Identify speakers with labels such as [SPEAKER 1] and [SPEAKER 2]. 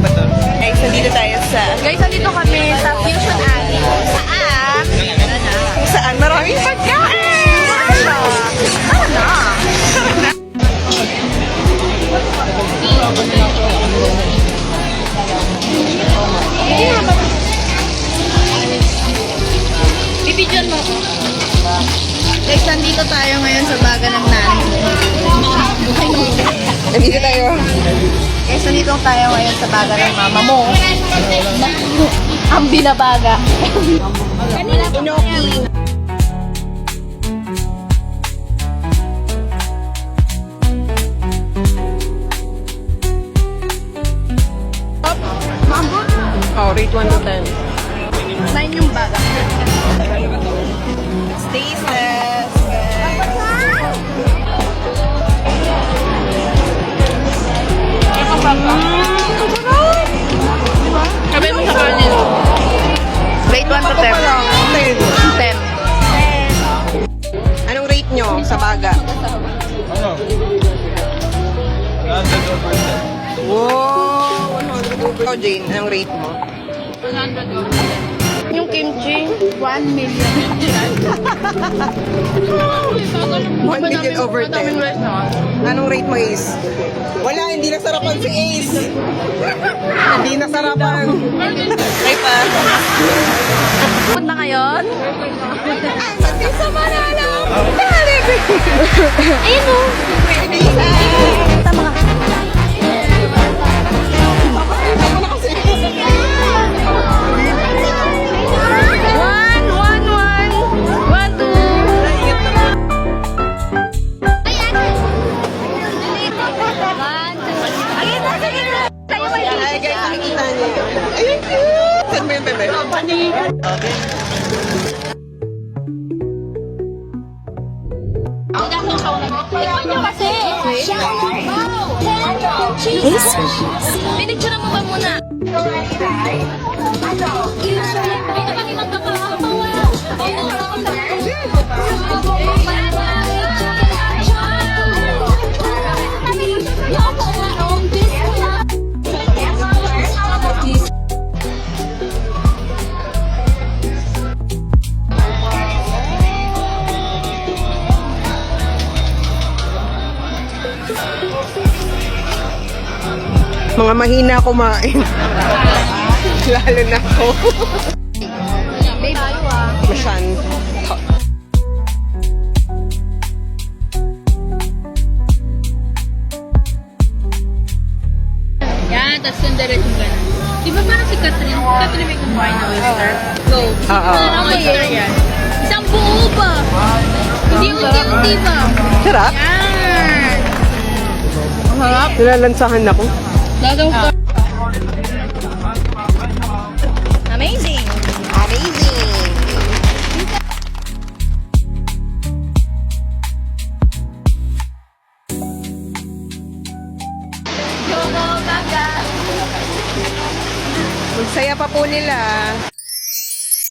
[SPEAKER 1] ba to? Guys, nandito tayo sa...
[SPEAKER 2] Guys, nandito kami sa Fusion Alley.
[SPEAKER 1] Saan maraming pagkain!
[SPEAKER 2] Tara na! Bibidyon mo. Guys, nandito tayo ngayon sa baga ng nanay.
[SPEAKER 1] Nandito tayo.
[SPEAKER 2] Guys, nandito tayo ngayon sa baga ng mama mo. Ang binabaga.
[SPEAKER 1] Inoki. Oh, rate 1 to 10.
[SPEAKER 2] 9 yung baga.
[SPEAKER 1] Tasteless.
[SPEAKER 2] Sabi mo sa kanin. Rate 1 to 10. 10.
[SPEAKER 1] Anong rate nyo sa baga? Wow! 100 over. Ikaw, Jane, anong rate mo?
[SPEAKER 2] Yung kimchi, 1 million.
[SPEAKER 1] 1 million over 10. Anong rate mo, Ace? Wala, hindi nasarapan si Ace. Hindi nasarapan. Right pa.
[SPEAKER 2] Punta ngayon?
[SPEAKER 1] Pati sa Manalo.
[SPEAKER 2] Ayun o. Tama ka.
[SPEAKER 1] Ay, guys, nakikita niyo yun. Ayun, cute. Saan mo yung bebe?
[SPEAKER 2] Ikaw nyo kasi. Pinicture mo ba muna?
[SPEAKER 1] Mga mahina kumain. Lalo na ako.
[SPEAKER 2] Babe, ayo ah.
[SPEAKER 1] Masyan.
[SPEAKER 2] Yan, tapos yung diretso gano'n. Di ba parang si Catherine? Catherine may kumain na oyster? Go.
[SPEAKER 1] Oo.
[SPEAKER 2] Ano oyster yan? Isang buo ba? Hindi unti-unti ba?
[SPEAKER 1] Sarap.
[SPEAKER 2] Yan. Ang harap.
[SPEAKER 1] Nilalansahan ako.
[SPEAKER 2] Gagawin ko. Amazing.
[SPEAKER 1] Amazing.
[SPEAKER 2] Go, go, gaga.
[SPEAKER 1] Magsaya pa po nila.